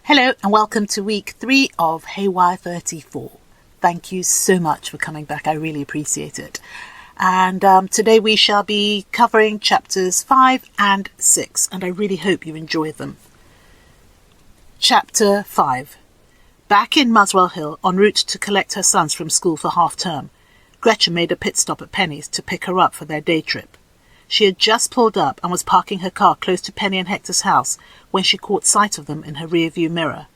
Hello and welcome to week 3 of Haywire34. Thank you so much for coming back. I really appreciate it. And today we shall be covering chapters 5 and 6, and I really hope you enjoy them. Chapter 5. Back in Muswell Hill, en route to collect her sons from school for half-term, Gretchen made a pit stop at Penny's to pick her up for their day trip. She had just pulled up and was parking her car close to Penny and Hector's house when she caught sight of them in her rear-view mirror.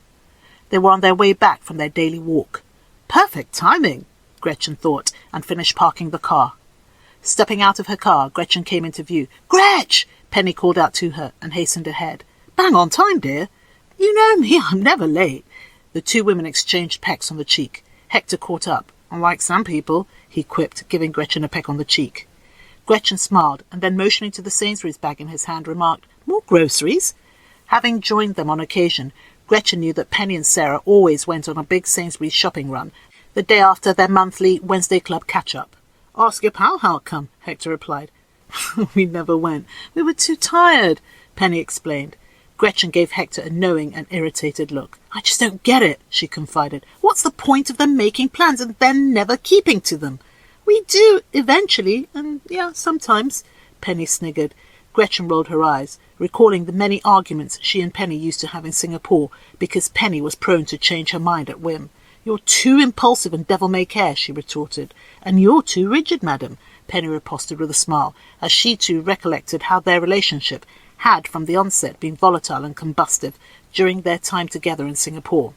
They were on their way back from their daily walk. Perfect timing, Gretchen thought, and finished parking the car. Stepping out of her car, Gretchen came into view. "Gretch!" Penny called out to her and hastened ahead. "Bang on time, dear." "You know me, I'm never late." The two women exchanged pecks on the cheek. Hector caught up. "Unlike some people," he quipped, giving Gretchen a peck on the cheek. Gretchen smiled, and then motioning to the Sainsbury's bag in his hand, remarked, "More groceries?" Having joined them on occasion, Gretchen knew that Penny and Sarah always went on a big Sainsbury's shopping run the day after their monthly Wednesday club catch-up. "Ask your pal how it come," Hector replied. "We never went. We were too tired," Penny explained. Gretchen gave Hector a knowing and irritated look. "I just don't get it," she confided. "What's the point of them making plans and then never keeping to them?" "We do, eventually, and sometimes," Penny sniggered. Gretchen rolled her eyes, recalling the many arguments she and Penny used to have in Singapore because Penny was prone to change her mind at whim. "You're too impulsive and devil-may-care," she retorted. "And you're too rigid, madam," Penny riposted with a smile, as she too recollected how their relationship had from the onset been volatile and combustive during their time together in Singapore.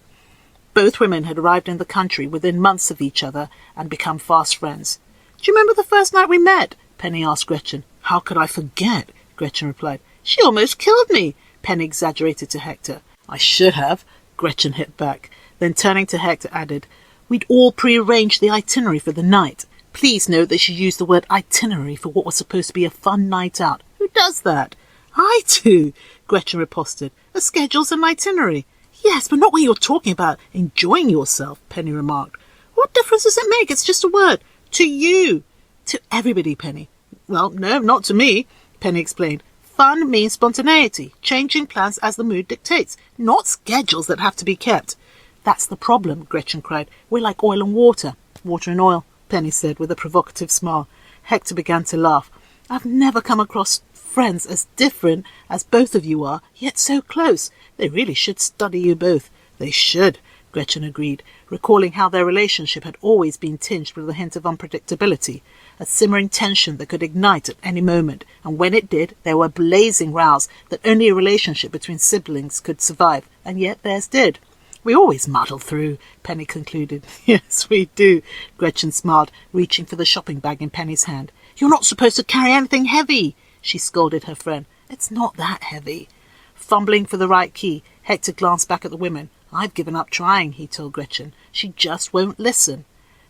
Both women had arrived in the country within months of each other and become fast friends. "Do you remember the first night we met?" Penny asked Gretchen. "How could I forget?" Gretchen replied. "She almost killed me," Penny exaggerated to Hector. "I should have," Gretchen hit back. Then turning to Hector added, "We'd all pre-arranged the itinerary for the night. Please note that she used the word itinerary for what was supposed to be a fun night out. Who does that?" "I do," Gretchen riposted. "A schedule's an itinerary." "Yes, but not when you're talking about enjoying yourself," Penny remarked. "What difference does it make? It's just a word. To you." "To everybody, Penny." "Well, no, not to me," Penny explained. "Fun means spontaneity, changing plans as the mood dictates, not schedules that have to be kept." "That's the problem," Gretchen cried. "We're like oil and water." "Water and oil," Penny said with a provocative smile. Hector began to laugh. "I've never come across friends as different as both of you are, yet so close. They really should study you both." "They should," Gretchen agreed, recalling how their relationship had always been tinged with a hint of unpredictability, a simmering tension that could ignite at any moment, and when it did, there were blazing rows that only a relationship between siblings could survive, and yet theirs did. "We always muddle through," Penny concluded. "Yes, we do," Gretchen smiled, reaching for the shopping bag in Penny's hand. "You're not supposed to carry anything heavy," she scolded her friend. "It's not that heavy." Fumbling for the right key, Hector glanced back at the women. "I've given up trying," he told Gretchen. "She just won't listen."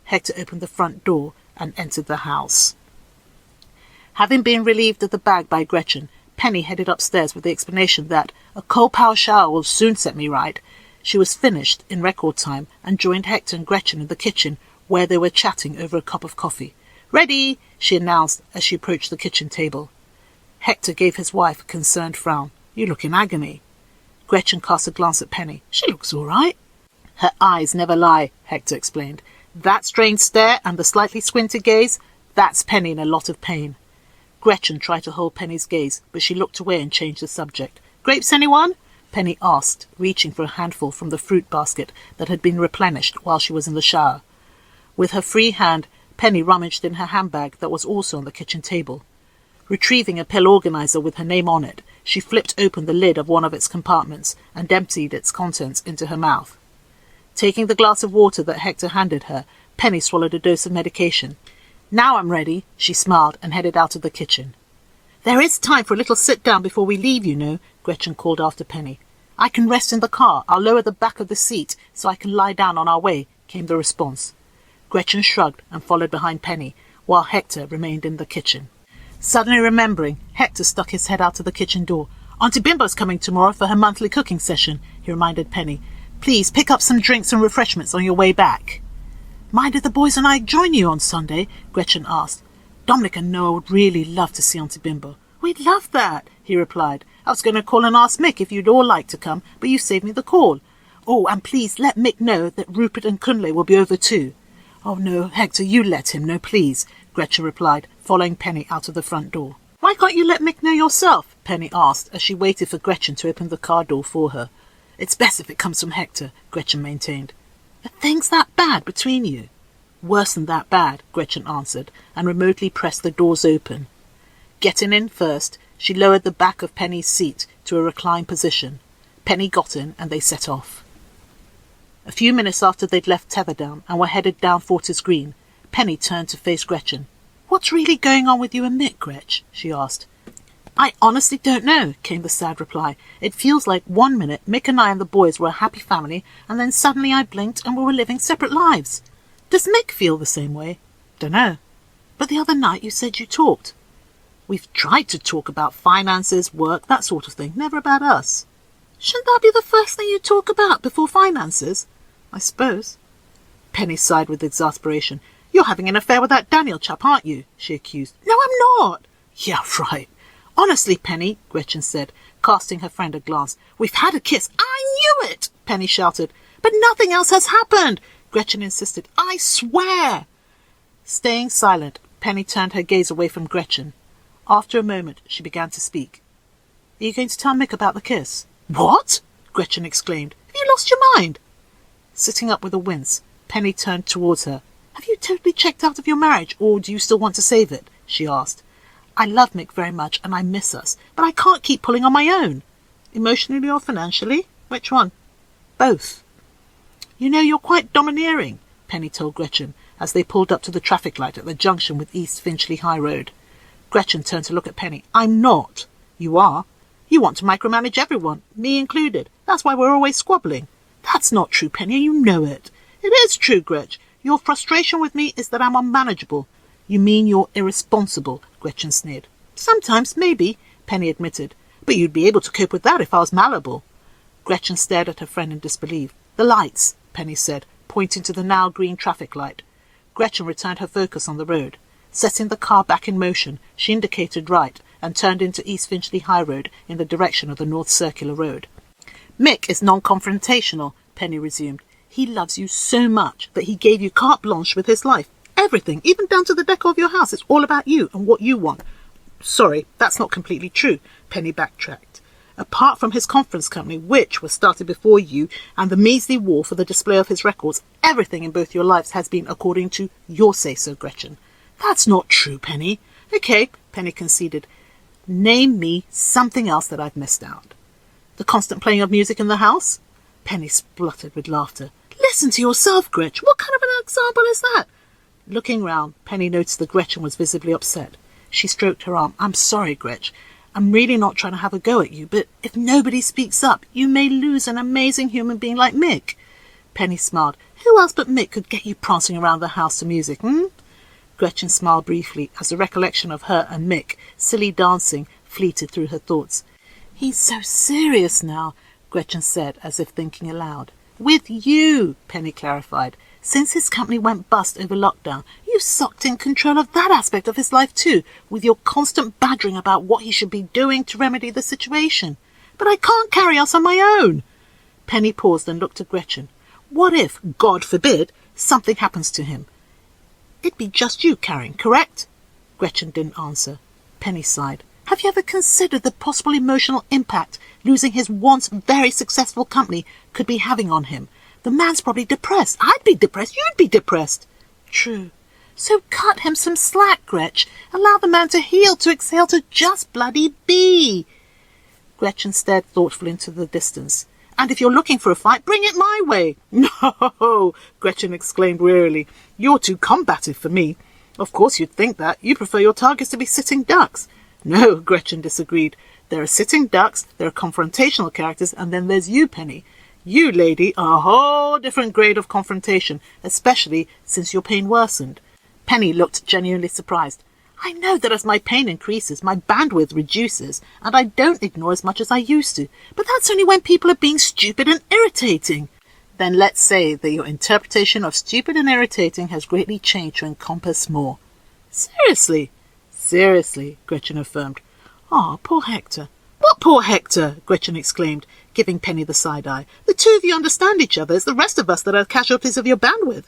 Hector opened the front door and entered the house. Having been relieved of the bag by Gretchen, Penny headed upstairs with the explanation that a coal power shower will soon set me right. She was finished in record time and joined Hector and Gretchen in the kitchen, where they were chatting over a cup of coffee. "Ready," she announced as she approached the kitchen table. Hector gave his wife a concerned frown. "You look in agony." Gretchen cast a glance at Penny. "She looks all right." "Her eyes never lie," Hector explained. "That strained stare and the slightly squinted gaze, that's Penny in a lot of pain." Gretchen tried to hold Penny's gaze, but she looked away and changed the subject. "Grapes, anyone?" Penny asked, reaching for a handful from the fruit basket that had been replenished while she was in the shower. With her free hand, Penny rummaged in her handbag that was also on the kitchen table. Retrieving a pill organizer with her name on it, she flipped open the lid of one of its compartments and emptied its contents into her mouth. Taking the glass of water that Hector handed her, Penny swallowed a dose of medication. "Now I'm ready," she smiled and headed out of the kitchen. "There is time for a little sit-down before we leave, you know," Gretchen called after Penny. "I can rest in the car. I'll lower the back of the seat so I can lie down on our way," came the response. Gretchen shrugged and followed behind Penny, while Hector remained in the kitchen. Suddenly remembering, Hector stuck his head out of the kitchen door. "Auntie Bimbo's coming tomorrow for her monthly cooking session," he reminded Penny. "Please pick up some drinks and refreshments on your way back." "Mind if the boys and I join you on Sunday?" Gretchen asked. "Dominic and Noah would really love to see Auntie Bimbo." "We'd love that," he replied. "I was going to call and ask Mick if you'd all like to come, but you saved me the call." Oh, and please let Mick know that Rupert and Kunle will be over too. Oh no, Hector, you let him, no please, Gretchen replied, following Penny out of the front door. Why can't you let Mick know yourself? Penny asked as she waited for Gretchen to open the car door for her. It's best if it comes from Hector, Gretchen maintained. Are things that bad between you? Worse than that bad, Gretchen answered, and remotely pressed the doors open. Getting in first, she lowered the back of Penny's seat to a reclined position. Penny got in and they set off. A few minutes after they'd left Tetherdown and were headed down Fortis Green, Penny turned to face Gretchen. What's really going on with you and Mick, Gretch? She asked. I honestly don't know, came the sad reply. It feels like 1 minute Mick and I and the boys were a happy family, and then suddenly I blinked and we were living separate lives. Does Mick feel the same way? Dunno. But the other night you said you talked. We've tried to talk about finances, work, that sort of thing, never about us. Shouldn't that be the first thing you talk about before finances? I suppose. Penny sighed with exasperation. You're having an affair with that Daniel chap, aren't you? She accused. No, I'm not. Yeah, right. Honestly, Penny, Gretchen said, casting her friend a glance. We've had a kiss. I knew it, Penny shouted. But nothing else has happened, Gretchen insisted. I swear. Staying silent, Penny turned her gaze away from Gretchen. After a moment, she began to speak. Are you going to tell Mick about the kiss? What? Gretchen exclaimed. Have you lost your mind? Sitting up with a wince, Penny turned towards her. Have you totally checked out of your marriage, or do you still want to save it? She asked. I love Mick very much, and I miss us, but I can't keep pulling on my own. Emotionally or financially? Which one? Both. You know, you're quite domineering, Penny told Gretchen, as they pulled up to the traffic light at the junction with East Finchley High Road. Gretchen turned to look at Penny. I'm not. You are. You want to micromanage everyone, me included. That's why we're always squabbling. That's not true, Penny, you know it. It is true, Gretch. Your frustration with me is that I'm unmanageable. You mean you're irresponsible, Gretchen sneered. Sometimes, maybe, Penny admitted. But you'd be able to cope with that if I was malleable. Gretchen stared at her friend in disbelief. The lights, Penny said, pointing to the now green traffic light. Gretchen returned her focus on the road. Setting the car back in motion, she indicated right and turned into East Finchley High Road in the direction of the North Circular Road. Mick is non-confrontational, Penny resumed. He loves you so much that he gave you carte blanche with his life. Everything, even down to the decor of your house, it's all about you and what you want. Sorry, that's not completely true, Penny backtracked. Apart from his conference company, which was started before you, and the measly war for the display of his records, everything in both your lives has been according to your say-so, Gretchen. That's not true, Penny. Okay, Penny conceded. Name me something else that I've missed out. The constant playing of music in the house? Penny spluttered with laughter. Listen to yourself, Gretch. What kind of an example is that? Looking round, Penny noticed that Gretchen was visibly upset. She stroked her arm. I'm sorry, Gretch. I'm really not trying to have a go at you, but if nobody speaks up, you may lose an amazing human being like Mick. Penny smiled. Who else but Mick could get you prancing around the house to music, Gretchen smiled briefly as the recollection of her and Mick, silly dancing, fleeted through her thoughts. He's so serious now, Gretchen said, as if thinking aloud. With you, Penny clarified. Since his company went bust over lockdown, you've sucked in control of that aspect of his life too, with your constant badgering about what he should be doing to remedy the situation. But I can't carry us on my own. Penny paused and looked at Gretchen. What if, God forbid, something happens to him? It'd be just you carrying, correct? Gretchen didn't answer. Penny sighed. Have you ever considered the possible emotional impact losing his once very successful company could be having on him? The man's probably depressed. I'd be depressed. You'd be depressed. True. So cut him some slack, Gretch. Allow the man to heal, to exhale, to just bloody be. Gretchen stared thoughtfully into the distance. And if you're looking for a fight, bring it my way. No, Gretchen exclaimed wearily. You're too combative for me. Of course you'd think that. You prefer your targets to be sitting ducks. No, Gretchen disagreed. There are sitting ducks, there are confrontational characters, and then there's you, Penny. You, lady, are a whole different grade of confrontation, especially since your pain worsened. Penny looked genuinely surprised. I know that as my pain increases, my bandwidth reduces, and I don't ignore as much as I used to. But that's only when people are being stupid and irritating. Then let's say that your interpretation of stupid and irritating has greatly changed to encompass more. Seriously? Seriously, Gretchen affirmed. Ah, poor Hector. What poor Hector? Gretchen exclaimed, giving Penny the side-eye. "The two of you understand each other. It's the rest of us that are casualties of your bandwidth."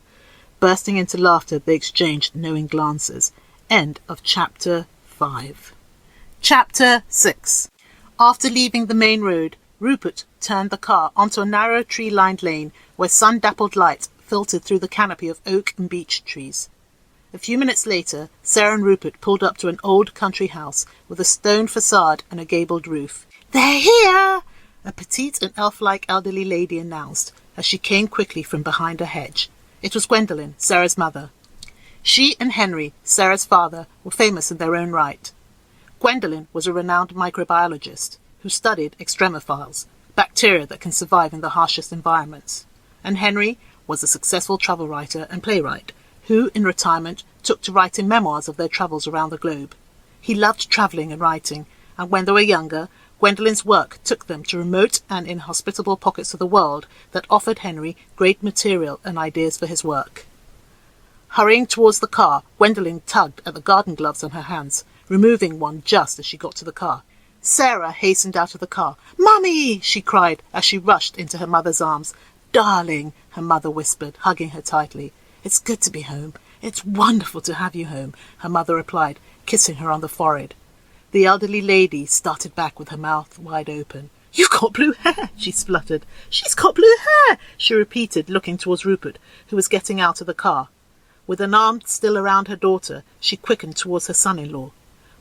Bursting into laughter, they exchanged knowing glances. End of Chapter 5. Chapter 6. After leaving the main road, Rupert turned the car onto a narrow tree-lined lane where sun-dappled light filtered through the canopy of oak and beech trees. A few minutes later, Sarah and Rupert pulled up to an old country house with a stone facade and a gabled roof. "They're here!" a petite and elf-like elderly lady announced as she came quickly from behind a hedge. It was Gwendolen, Sarah's mother. She and Henry, Sarah's father, were famous in their own right. Gwendolen was a renowned microbiologist who studied extremophiles, bacteria that can survive in the harshest environments. And Henry was a successful travel writer and playwright who, in retirement, took to writing memoirs of their travels around the globe. He loved travelling and writing, and when they were younger, Gwendolen's work took them to remote and inhospitable pockets of the world that offered Henry great material and ideas for his work. Hurrying towards the car, Gwendolen tugged at the garden gloves on her hands, removing one just as she got to the car. Sarah hastened out of the car. "Mummy!" she cried as she rushed into her mother's arms. "Darling!" her mother whispered, hugging her tightly. "It's good to be home. It's wonderful to have you home," her mother replied, kissing her on the forehead. The elderly lady started back with her mouth wide open. "You've got blue hair," she spluttered. "She's got blue hair," she repeated, looking towards Rupert, who was getting out of the car. With an arm still around her daughter, she quickened towards her son-in-law.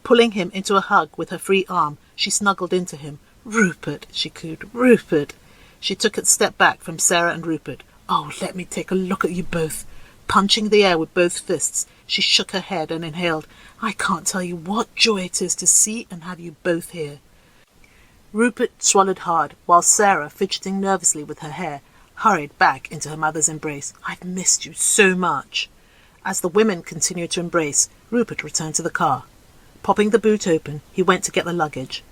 Pulling him into a hug with her free arm, she snuggled into him. "Rupert," she cooed, "Rupert." She took a step back from Sarah and Rupert. "Oh, let me take a look at you both." Punching the air with both fists, she shook her head and inhaled. "I can't tell you what joy it is to see and have you both here." Rupert swallowed hard, while Sarah, fidgeting nervously with her hair, hurried back into her mother's embrace. "I've missed you so much." As the women continued to embrace, Rupert returned to the car. Popping the boot open, he went to get the luggage.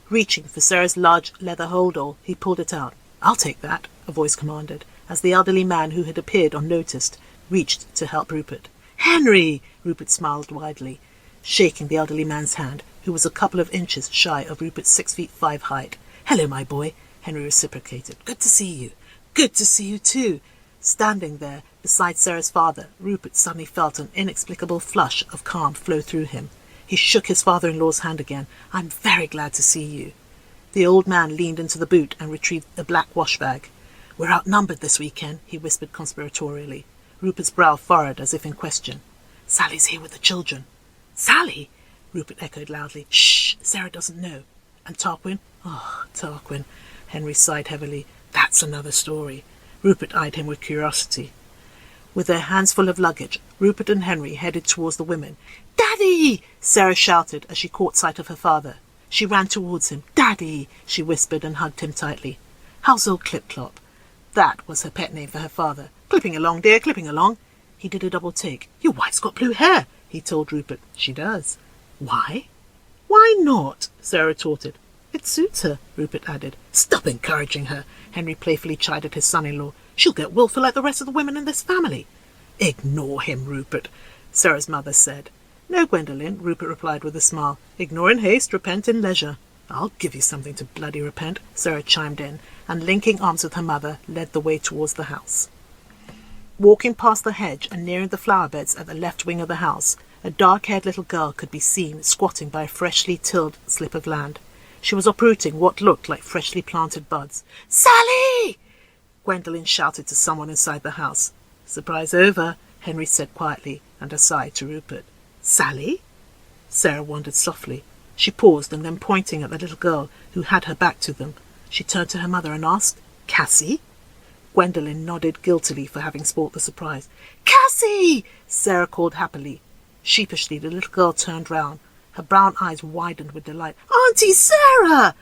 Reaching for Sarah's large leather holdall, he pulled it out. "I'll take that," a voice commanded, as the elderly man who had appeared unnoticed reached to help Rupert. "Henry!" Rupert smiled widely, shaking the elderly man's hand, who was a couple of inches shy of Rupert's 6'5" height. "Hello, my boy," Henry reciprocated. "Good to see you." "Good to see you too." Standing there beside Sarah's father, Rupert suddenly felt an inexplicable flush of calm flow through him. He shook his father-in-law's hand again. "I'm very glad to see you." The old man leaned into the boot and retrieved the black wash bag. "We're outnumbered this weekend," he whispered conspiratorially. Rupert's brow furrowed as if in question. "Sally's here with the children." "Sally?" Rupert echoed loudly. "Shh! Sarah doesn't know." "And Tarquin?" "Oh, Tarquin." Henry sighed heavily. "That's another story." Rupert eyed him with curiosity. With their hands full of luggage, Rupert and Henry headed towards the women. "Daddy!" Sarah shouted as she caught sight of her father. She ran towards him. "Daddy!" she whispered and hugged him tightly. "How's old Clip-Clop?" That was her pet name for her father. "Clipping along, dear, clipping along." He did a double take. "Your wife's got blue hair," he told Rupert. "She does." "Why?" "Why not?" Sarah retorted. "It suits her," Rupert added. "Stop encouraging her," Henry playfully chided his son-in-law. "She'll get wilful like the rest of the women in this family." "Ignore him, Rupert," Sarah's mother said. "No, Gwendolen," Rupert replied with a smile. "Ignore in haste, repent in leisure." "I'll give you something to bloody repent," Sarah chimed in, and linking arms with her mother, led the way towards the house. Walking past the hedge and nearing the flower beds at the left wing of the house, a dark-haired little girl could be seen squatting by a freshly tilled slip of land. She was uprooting what looked like freshly planted buds. "Sally!" Gwendolen shouted to someone inside the house. "Surprise over," Henry said quietly, and aside to Rupert. "Sally?" Sarah wondered softly. She paused, and then pointing at the little girl who had her back to them, she turned to her mother and asked, "Cassie?" Gwendolen nodded guiltily for having spoilt the surprise. "Cassie!" Sarah called happily. Sheepishly, the little girl turned round. Her brown eyes widened with delight. "Auntie Sarah!"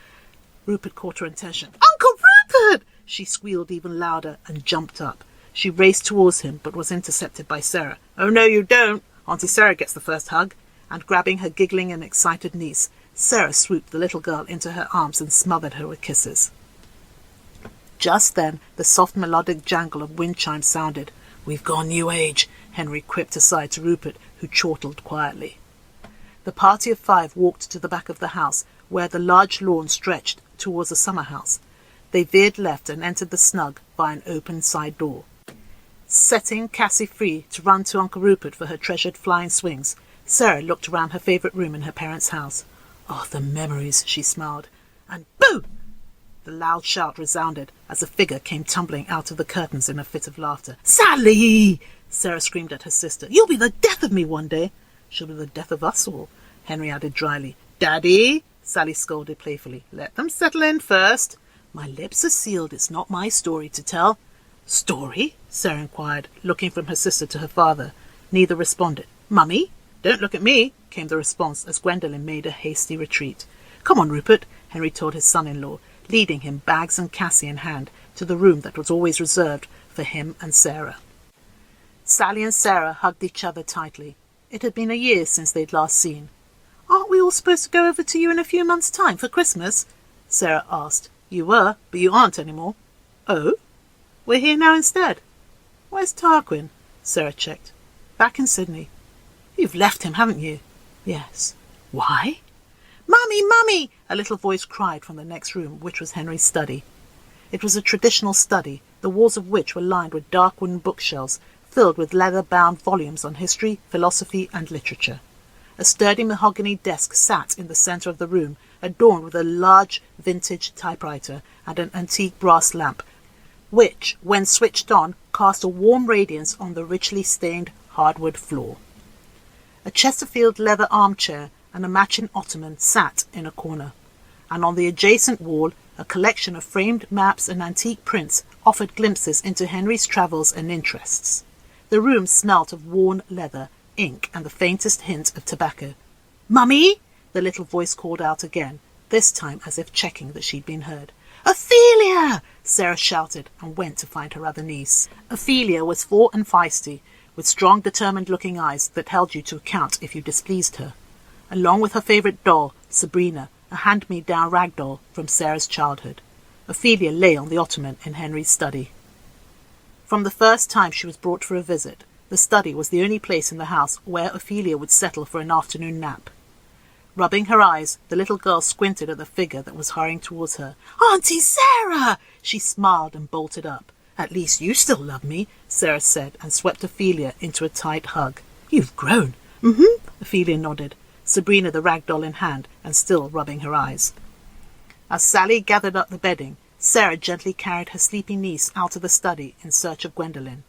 Rupert caught her attention. "Uncle Rupert!" She squealed even louder and jumped up. She raced towards him, but was intercepted by Sarah. "Oh, no, you don't. Auntie Sarah gets the first hug." And grabbing her giggling and excited niece, Sarah swooped the little girl into her arms and smothered her with kisses. Just then, the soft melodic jangle of wind chimes sounded. "We've gone new age," Henry quipped aside to Rupert, who chortled quietly. The party of 5 walked to the back of the house, where the large lawn stretched towards the summer house. They veered left and entered the snug by an open side door. Setting Cassie free to run to Uncle Rupert for her treasured flying swings, Sarah looked around her favourite room in her parents' house. "Oh, the memories," she smiled. And boo! The loud shout resounded as a figure came tumbling out of the curtains in a fit of laughter. "Sally!" Sarah screamed at her sister. "You'll be the death of me one day." "She'll be the death of us all," Henry added dryly. "Daddy!" Sally scolded playfully. "Let them settle in first." "My lips are sealed. It's not my story to tell." "Story?" Sarah inquired, looking from her sister to her father. Neither responded. "Mummy, don't look at me," came the response as Gwendolen made a hasty retreat. "Come on, Rupert," Henry told his son-in-law, leading him, bags and Cassie in hand, to the room that was always reserved for him and Sarah. Sally and Sarah hugged each other tightly. It had been a year since they'd last seen. "Aren't we all supposed to go over to you in a few months' time for Christmas?" Sarah asked. "You were, but you aren't anymore." "Oh? We're here now instead." "Where's Tarquin?" Sarah checked. "Back in Sydney." "You've left him, haven't you?" "Yes." "Why?" "Mummy, Mummy!" a little voice cried from the next room, which was Henry's study. It was a traditional study, the walls of which were lined with dark wooden bookshelves filled with leather-bound volumes on history, philosophy, and literature. A sturdy mahogany desk sat in the centre of the room, adorned with a large vintage typewriter and an antique brass lamp, which, when switched on, cast a warm radiance on the richly stained hardwood floor. A Chesterfield leather armchair and a matching ottoman sat in a corner, and on the adjacent wall a collection of framed maps and antique prints offered glimpses into Henry's travels and interests. The room smelt of worn leather, ink, and the faintest hint of tobacco. "Mummy!" the little voice called out again, this time as if checking that she'd been heard. "Ophelia!" Sarah shouted and went to find her other niece. Ophelia was 4 and feisty, with strong, determined-looking eyes that held you to account if you displeased her, along with her favourite doll, Sabrina, a hand-me-down rag doll from Sarah's childhood. Ophelia lay on the ottoman in Henry's study. From the first time she was brought for a visit, the study was the only place in the house where Ophelia would settle for an afternoon nap. Rubbing her eyes, the little girl squinted at the figure that was hurrying towards her. "Auntie Sarah!" She smiled and bolted up. "At least you still love me," Sarah said, and swept Ophelia into a tight hug. "You've grown." "Mm-hmm," Ophelia nodded, Sabrina the rag doll in hand and still rubbing her eyes. As Sally gathered up the bedding, Sarah gently carried her sleeping niece out of the study in search of Gwendolen.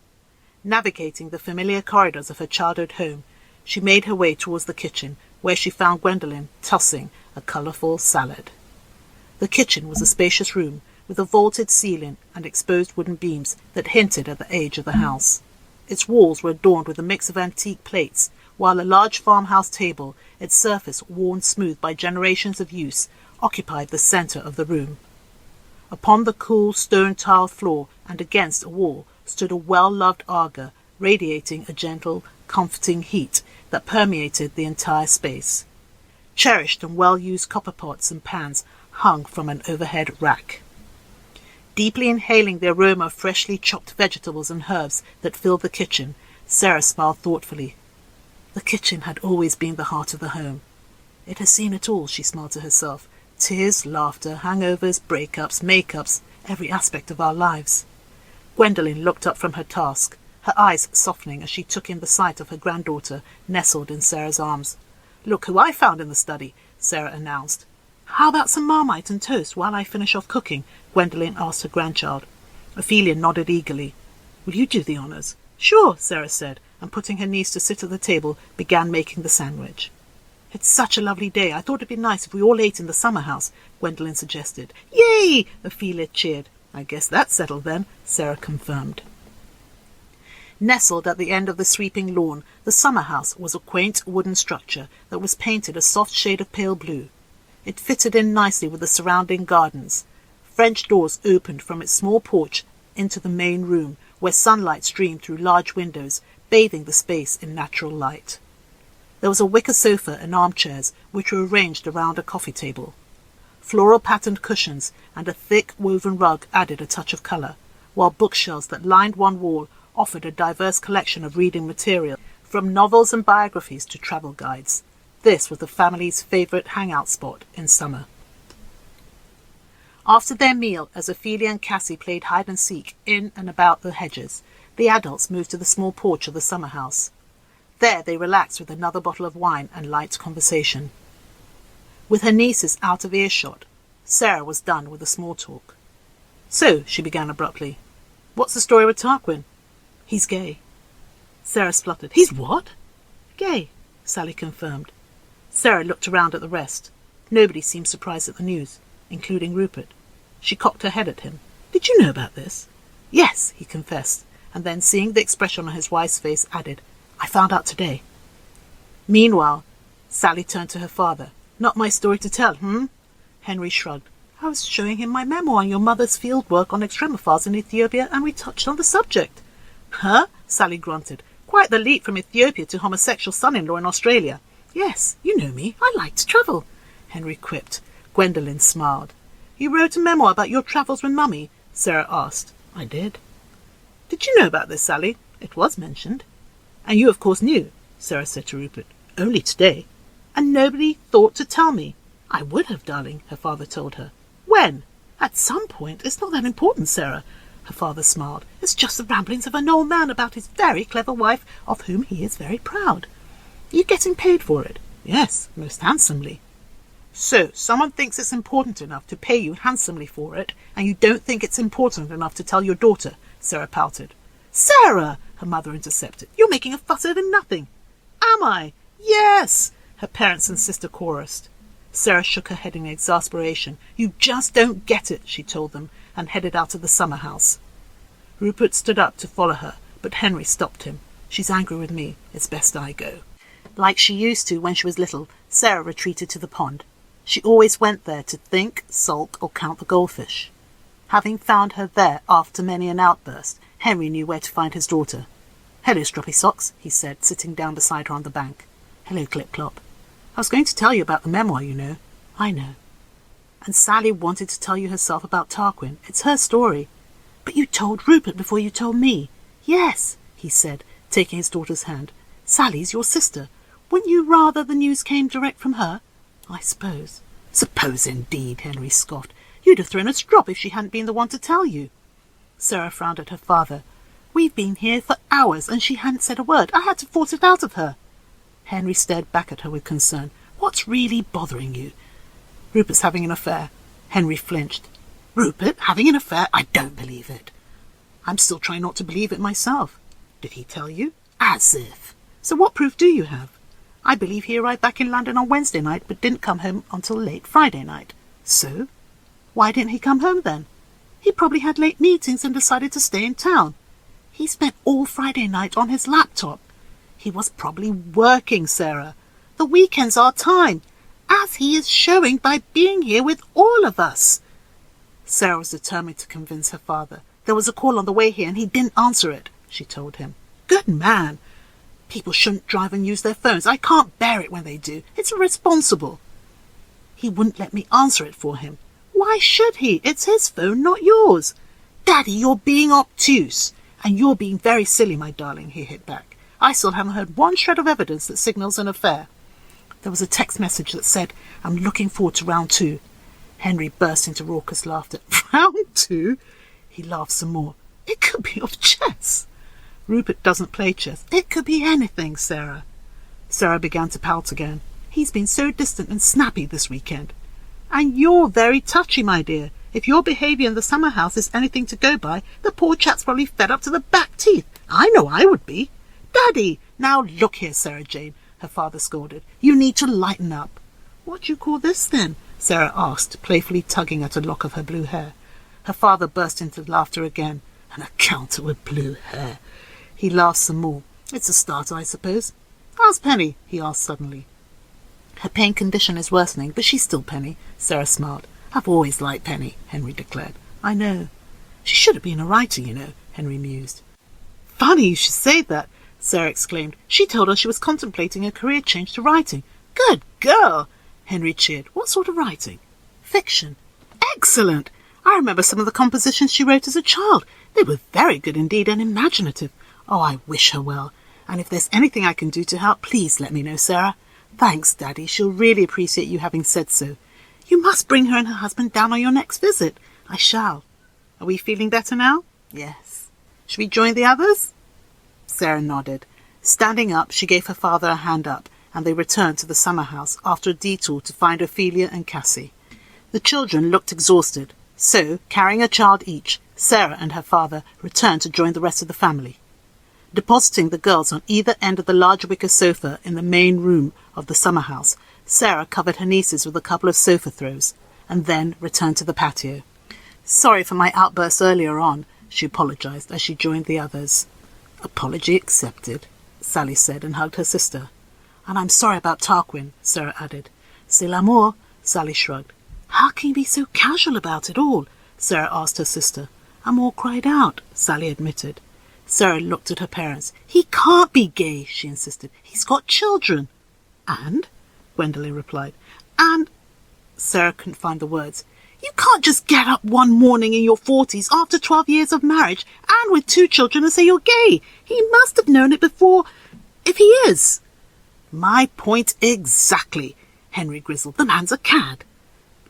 Navigating the familiar corridors of her childhood home, she made her way towards the kitchen, where she found Gwendolen tossing a colourful salad. The kitchen was a spacious room, with a vaulted ceiling and exposed wooden beams that hinted at the age of the house. Its walls were adorned with a mix of antique plates, while a large farmhouse table, its surface worn smooth by generations of use, occupied the centre of the room. Upon the cool stone-tiled floor and against a wall stood a well-loved Aga, radiating a gentle, comforting heat that permeated the entire space. Cherished and well-used copper pots and pans hung from an overhead rack. Deeply inhaling the aroma of freshly chopped vegetables and herbs that filled the kitchen, Sarah smiled thoughtfully. The kitchen had always been the heart of the home. It has seen it all, she smiled to herself. Tears, laughter, hangovers, breakups, make-ups, every aspect of our lives. Gwendolen looked up from her task, her eyes softening as she took in the sight of her granddaughter nestled in Sarah's arms. "Look who I found in the study," Sarah announced. "How about some Marmite and toast while I finish off cooking?" Gwendolen asked her grandchild. Ophelia nodded eagerly. "Will you do the honours?" "Sure," Sarah said, and putting her niece to sit at the table, began making the sandwich. "It's such a lovely day. I thought it'd be nice if we all ate in the summer house," Gwendolen suggested. "Yay!" Ophelia cheered. "I guess that's settled then," Sarah confirmed. Nestled at the end of the sweeping lawn, the summer house was a quaint wooden structure that was painted a soft shade of pale blue. It fitted in nicely with the surrounding gardens. French doors opened from its small porch into the main room, where sunlight streamed through large windows, bathing the space in natural light. There was a wicker sofa and armchairs, which were arranged around a coffee table. Floral-patterned cushions and a thick woven rug added a touch of colour, while bookshelves that lined one wall offered a diverse collection of reading material, from novels and biographies to travel guides. This was the family's favourite hangout spot in summer. After their meal, as Ophelia and Cassie played hide-and-seek in and about the hedges, the adults moved to the small porch of the summer house. There they relaxed with another bottle of wine and light conversation. With her nieces out of earshot, Sarah was done with the small talk. "So," she began abruptly, "what's the story with Tarquin?" "He's gay." Sarah spluttered. "He's what?" "Gay," Sally confirmed. Sarah looked around at the rest. Nobody seemed surprised at the news, including Rupert. She cocked her head at him. "Did you know about this?" "Yes," he confessed, and then, seeing the expression on his wife's face, added, "I found out today." Meanwhile, Sally turned to her father. "Not my story to tell, Henry shrugged. "I was showing him my memoir on your mother's field work on extremophars in Ethiopia, and we touched on the subject." "Huh?" Sally grunted. "Quite the leap from Ethiopia to homosexual son-in-law in Australia." "Yes, you know me. I like to travel," Henry quipped. Gwendolen smiled. "You wrote a memoir about your travels with Mummy?" Sarah asked. "I did." "Did you know about this, Sally?" "It was mentioned." "And you, of course, knew," Sarah said to Rupert. "Only today." "And nobody thought to tell me?" "I would have, darling," her father told her. "When?" "At some point. It's not that important, Sarah." Her father smiled. "It's just the ramblings of an old man about his very clever wife, of whom he is very proud." "Are you getting paid for it?" "Yes, most handsomely." "So, someone thinks it's important enough to pay you handsomely for it, and you don't think it's important enough to tell your daughter," Sarah pouted. "Sarah!" her mother intercepted. "You're making a fuss over nothing." "Am I?" "Yes!" her parents and sister chorused. Sarah shook her head in exasperation. "You just don't get it," she told them, and headed out of the summer house. Rupert stood up to follow her, but Henry stopped him. "She's angry with me. It's best I go." Like she used to when she was little, Sarah retreated to the pond. She always went there to think, sulk, or count the goldfish. Having found her there after many an outburst, Henry knew where to find his daughter. "Hello, Stroppy Socks," he said, sitting down beside her on the bank. "Hello, Clip Clop. I was going to tell you about the memoir, you know." "I know." "And Sally wanted to tell you herself about Tarquin. It's her story." "But you told Rupert before you told me." "Yes," he said, taking his daughter's hand. "Sally's your sister. Wouldn't you rather the news came direct from her?" "I suppose." "Suppose indeed," Henry scoffed. "You'd have thrown a strop if she hadn't been the one to tell you." Sarah frowned at her father. "We've been here for hours, and she hadn't said a word. I had to force it out of her." Henry stared back at her with concern. "What's really bothering you?" "Rupert's having an affair." Henry flinched. "Rupert having an affair? I don't believe it." "I'm still trying not to believe it myself." "Did he tell you?" "As if." "So what proof do you have?" "I believe he arrived back in London on Wednesday night, but didn't come home until late Friday night." "So? Why didn't he come home then?" "He probably had late meetings and decided to stay in town." "He spent all Friday night on his laptop." "He was probably working, Sarah. The weekend's our time, as he is showing by being here with all of us." Sarah was determined to convince her father. "There was a call on the way here and he didn't answer it," she told him. "Good man. People shouldn't drive and use their phones. I can't bear it when they do. It's irresponsible." "He wouldn't let me answer it for him." "Why should he? It's his phone, not yours." "Daddy, you're being obtuse." "And you're being very silly, my darling," he hit back. "I still haven't heard one shred of evidence that signals an affair." There was a text message that said, "I'm looking forward to round 2. Henry burst into raucous laughter. "Round 2? He laughed some more. "It could be of chess." "Rupert doesn't play chess." "It could be anything, Sarah." Sarah began to pout again. "He's been so distant and snappy this weekend." "And you're very touchy, my dear. If your behaviour in the summer house is anything to go by, the poor chap's probably fed up to the back teeth. I know I would be." "Daddy!" "Now look here, Sarah Jane," her father scolded. "You need to lighten up." "What do you call this, then?" Sarah asked, playfully tugging at a lock of her blue hair. Her father burst into laughter again. "An accountant with blue hair." He laughed some more. "It's a start, I suppose." "How's Penny?" he asked suddenly. "Her pain condition is worsening, but she's still Penny," Sarah smiled. "I've always liked Penny," Henry declared. "I know. She should have been a writer, you know," Henry mused. "Funny you should say that," Sarah exclaimed. "She told us she was contemplating a career change to writing." "Good girl!" Henry cheered. "What sort of writing?" "Fiction." "Excellent! I remember some of the compositions she wrote as a child. They were very good indeed and imaginative. Oh, I wish her well. And if there's anything I can do to help, please let me know, Sarah." "Thanks, Daddy. She'll really appreciate you having said so." You must bring her and her husband down on your next visit. I shall. Are we feeling better now? Yes. Shall we join the others? Sarah nodded. Standing up, she gave her father a hand up, and they returned to the summer house after a detour to find Ophelia and Cassie. The children looked exhausted, so, carrying a child each, Sarah and her father returned to join the rest of the family. Depositing the girls on either end of the large wicker sofa in the main room of the summer house, Sarah covered her nieces with a couple of sofa throws, and then returned to the patio. Sorry for my outburst earlier on, she apologized as she joined the others. Apology accepted, Sally said, and hugged her sister. And I'm sorry about Tarquin, Sarah added. C'est l'amour, Sally shrugged. How can you be so casual about it all? Sarah asked her sister. Amor cried out, Sally admitted. Sarah looked at her parents. He can't be gay, she insisted. He's got children. And? Gwendolen replied. And? Sarah couldn't find the words. You can't just get up one morning in your 40s after 12 years of marriage and with 2 children and say you're gay. He must have known it before, if he is. My point exactly, Henry grizzled. The man's a cad.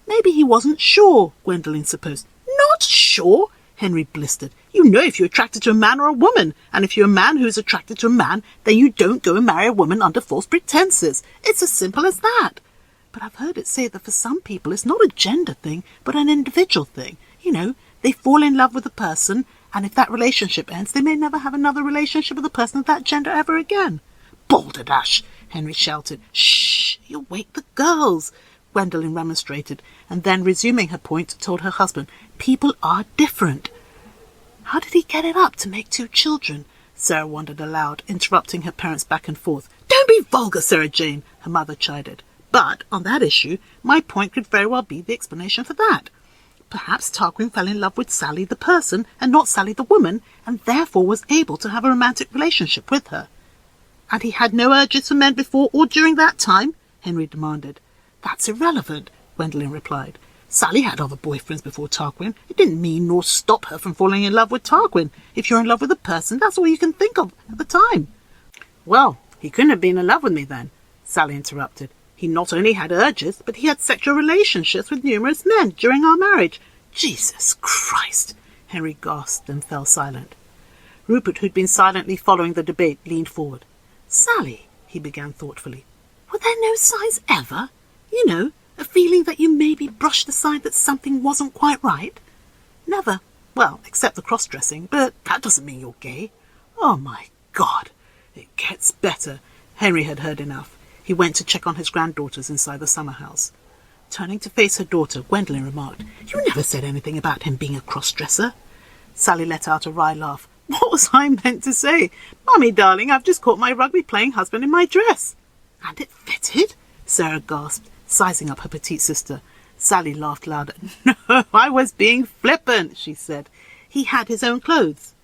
Maybe he wasn't sure, Gwendolen supposed. Not sure? Henry blistered. You know if you're attracted to a man or a woman, and if you're a man who's attracted to a man, then you don't go and marry a woman under false pretenses. It's as simple as that. But I've heard it say that for some people it's not a gender thing, but an individual thing. You know, they fall in love with a person, and if that relationship ends, they may never have another relationship with a person of that gender ever again. Balderdash! Henry shouted. Shh! You'll wake the girls! Gwendolen remonstrated, and then, resuming her point, told her husband, people are different. How did he get it up to make 2 children? Sarah wondered aloud, interrupting her parents back and forth. Don't be vulgar, Sarah Jane, her mother chided. But, on that issue, my point could very well be the explanation for that. Perhaps Tarquin fell in love with Sally the person, and not Sally the woman, and therefore was able to have a romantic relationship with her. And he had no urges for men before or during that time? Henry demanded. That's irrelevant, Gwendolen replied. Sally had other boyfriends before Tarquin. It didn't mean nor stop her from falling in love with Tarquin. If you're in love with a person, that's all you can think of at the time. Well, he couldn't have been in love with me then, Sally interrupted. He not only had urges, but he had sexual relationships with numerous men during our marriage. Jesus Christ! Henry gasped and fell silent. Rupert, who'd been silently following the debate, leaned forward. Sally, he began thoughtfully, were there no signs ever? You know, a feeling that you maybe brushed aside that something wasn't quite right? Never. Well, except the cross-dressing, but that doesn't mean you're gay. Oh, my God! It gets better. Henry had heard enough. He went to check on his granddaughters inside the summer house. Turning to face her daughter, Gwendolen remarked, You never said anything about him being a cross-dresser. Sally let out a wry laugh. What was I meant to say? Mummy, darling, I've just caught my rugby-playing husband in my dress. And it fitted? Sarah gasped, sizing up her petite sister. Sally laughed louder. No, I was being flippant, she said. He had his own clothes.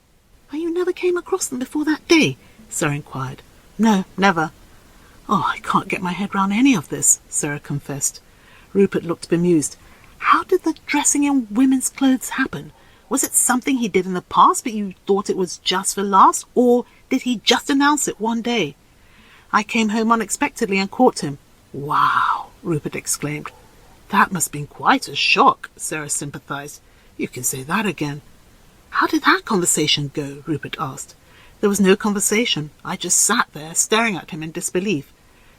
And you never came across them before that day? Sarah inquired. No, never. Oh, I can't get my head round any of this, Sarah confessed. Rupert looked bemused. How did the dressing in women's clothes happen? Was it something he did in the past, but you thought it was just for laughs, or did he just announce it one day? I came home unexpectedly and caught him. Wow, Rupert exclaimed. That must have been quite a shock, Sarah sympathized. You can say that again. How did that conversation go? Rupert asked. There was no conversation. I just sat there, staring at him in disbelief.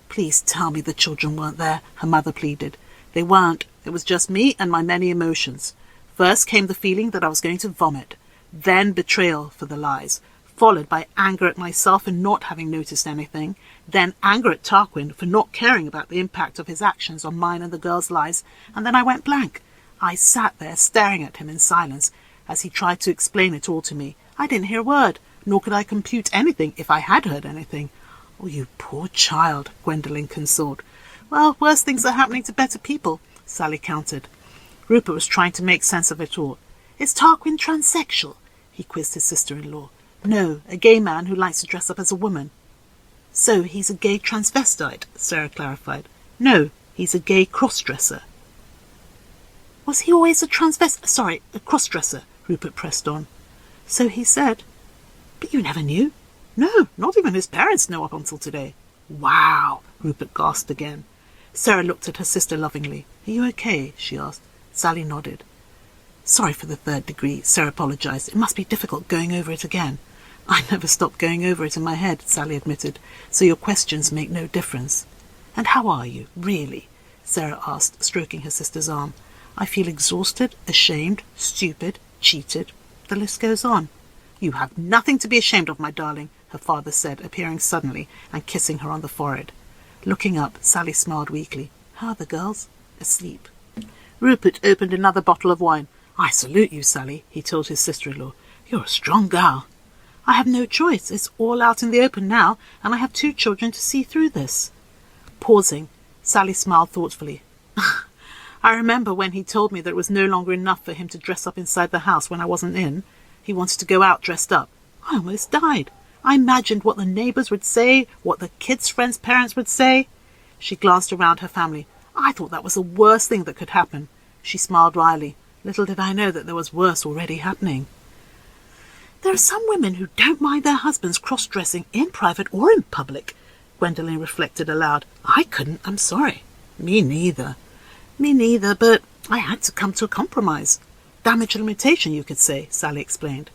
Please tell me the children weren't there, her mother pleaded. They weren't. It was just me and my many emotions. First came the feeling that I was going to vomit, then betrayal for the lies, followed by anger at myself for not having noticed anything, then anger at Tarquin for not caring about the impact of his actions on mine and the girls' lives, and then I went blank. I sat there staring at him in silence as he tried to explain it all to me. I didn't hear a word, nor could I compute anything if I had heard anything. Oh, you poor child, Gwendolen consoled. Well, worse things are happening to better people, Sally countered. Rupert was trying to make sense of it all. Is Tarquin transsexual? He quizzed his sister-in-law. No, a gay man who likes to dress up as a woman. So he's a gay transvestite, Sarah clarified. No, he's a gay cross-dresser. Was he always a cross-dresser? Rupert pressed on. So he said. But you never knew? No, not even his parents know up until today. Wow, Rupert gasped again. Sarah looked at her sister lovingly. "Are you okay?" she asked. Sally nodded. "Sorry for the third degree," Sarah apologised. "It must be difficult going over it again." "I never stop going over it in my head," Sally admitted, "so your questions make no difference." "And how are you, really?" Sarah asked, stroking her sister's arm. "I feel exhausted, ashamed, stupid, cheated. The list goes on." "You have nothing to be ashamed of, my darling," her father said, appearing suddenly and kissing her on the forehead. Looking up, Sally smiled weakly. "How are the girls?" "Asleep." Rupert opened another bottle of wine. "I salute you, Sally," he told his sister-in-law. "You're a strong gal." "I have no choice. It's all out in the open now, and I have 2 children to see through this." Pausing, Sally smiled thoughtfully. "I remember when he told me that it was no longer enough for him to dress up inside the house when I wasn't in. He wanted to go out dressed up. I almost died. I imagined what the neighbours would say, what the kids' friends' parents would say." She glanced around her family. "I thought that was the worst thing that could happen." She smiled wryly. "Little did I know that there was worse already happening." "There are some women who don't mind their husbands cross-dressing in private or in public," Gwendolen reflected aloud. "I couldn't, I'm sorry." "Me neither." "Me neither, but I had to come to a compromise. Damage limitation, you could say," Sally explained.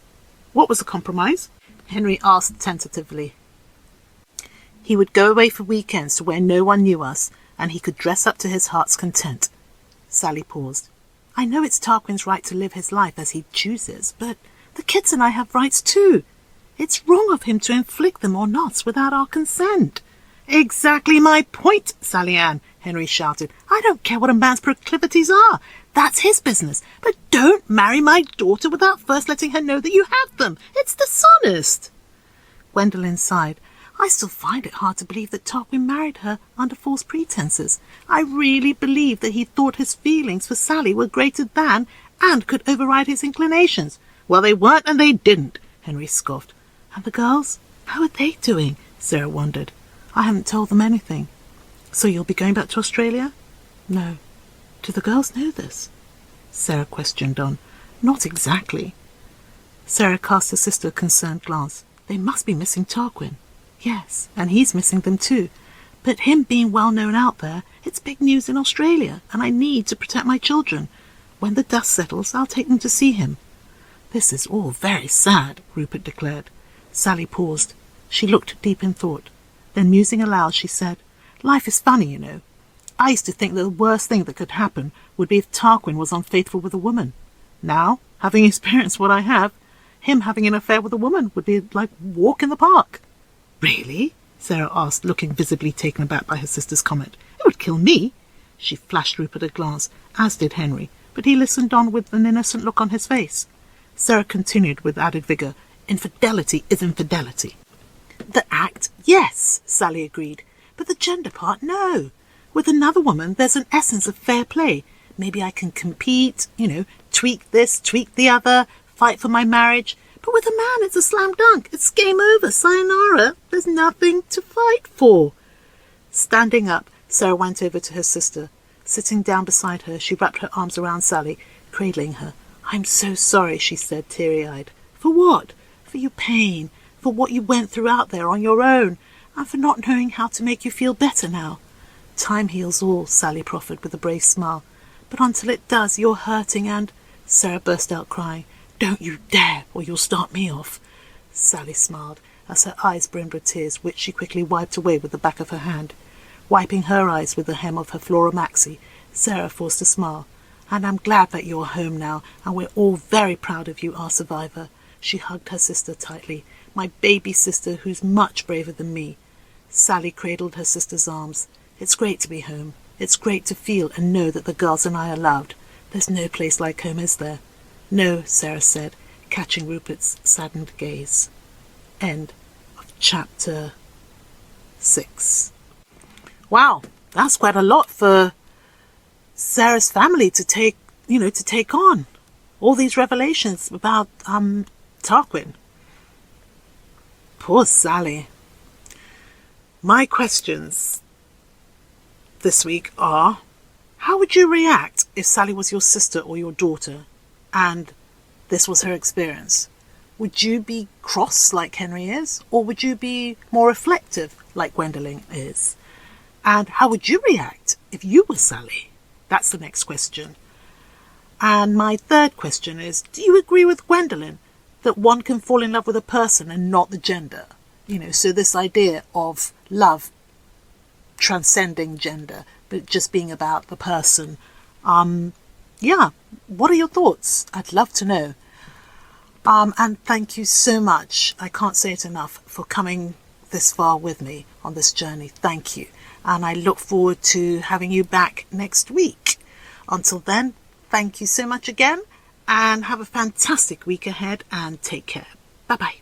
"What was the compromise?" Henry asked tentatively. "He would go away for weekends to where no one knew us, and he could dress up to his heart's content." Sally paused. "I know it's Tarquin's right to live his life as he chooses, but the kids and I have rights too. It's wrong of him to inflict them on us without our consent." "Exactly my point, Sally Ann," Henry shouted. "I don't care what a man's proclivities are. That's his business. But don't marry my daughter without first letting her know that you have them. It's dishonest." Gwendolen sighed. "I still find it hard to believe that Tarquin married her under false pretenses. I really believe that he thought his feelings for Sally were greater than and could override his inclinations." "Well, they weren't and they didn't," Henry scoffed. "And the girls? How are they doing?" Sarah wondered. "I haven't told them anything." "So you'll be going back to Australia?" "No." "Do the girls know this?" Sarah questioned on. "Not exactly." Sarah cast her sister a concerned glance. "They must be missing Tarquin." "Yes, and he's missing them too. But him being well known out there, it's big news in Australia, and I need to protect my children. When the dust settles, I'll take them to see him." "This is all very sad," Rupert declared. Sally paused. She looked deep in thought. Then, musing aloud, she said, "Life is funny, you know. I used to think that the worst thing that could happen would be if Tarquin was unfaithful with a woman. Now, having experienced what I have, him having an affair with a woman would be like a walk in the park." "Really?" Sarah asked, looking visibly taken aback by her sister's comment. "It would kill me." She flashed Rupert a glance, as did Henry, but he listened on with an innocent look on his face. Sarah continued with added vigour. "Infidelity is infidelity." "The act, yes," Sally agreed, "but the gender part, no. With another woman, there's an essence of fair play. Maybe I can compete, tweak this, tweak the other, fight for my marriage. But with a man, it's a slam dunk. It's game over, sayonara. There's nothing to fight for." Standing up, Sarah went over to her sister. Sitting down beside her, she wrapped her arms around Sally, cradling her. "I'm so sorry," she said, teary-eyed. "For what?" "For your pain, for what you went through out there on your own, and for not knowing how to make you feel better now." "Time heals all," Sally proffered with a brave smile. "But until it does, you're hurting and—" Sarah burst out crying. "Don't you dare, or you'll start me off." Sally smiled, as her eyes brimmed with tears, which she quickly wiped away with the back of her hand. Wiping her eyes with the hem of her Flora Maxi, Sarah forced a smile. "And I'm glad that you're home now, and we're all very proud of you, our survivor." She hugged her sister tightly. "My baby sister, who's much braver than me." Sally cradled her sister's arms. "It's great to be home. It's great to feel and know that the girls and I are loved. There's no place like home, is there?" "No," Sarah said, catching Rupert's saddened gaze. End of chapter 6. Wow, that's quite a lot for Sarah's family to take on. All these revelations about Tarquin. Poor Sally. My questions this week are: how would you react if Sally was your sister or your daughter and this was her experience? Would you be cross like Henry is, or would you be more reflective like Gwendolen is? And how would you react if you were Sally? That's the next question. And my third question is, do you agree with Gwendolyn that one can fall in love with a person and not the gender? So this idea of love transcending gender, but just being about the person. What are your thoughts? I'd love to know. And thank you so much. I can't say it enough for coming this far with me on this journey. Thank you. And I look forward to having you back next week. Until then, thank you so much again, and have a fantastic week ahead, and take care. Bye-bye.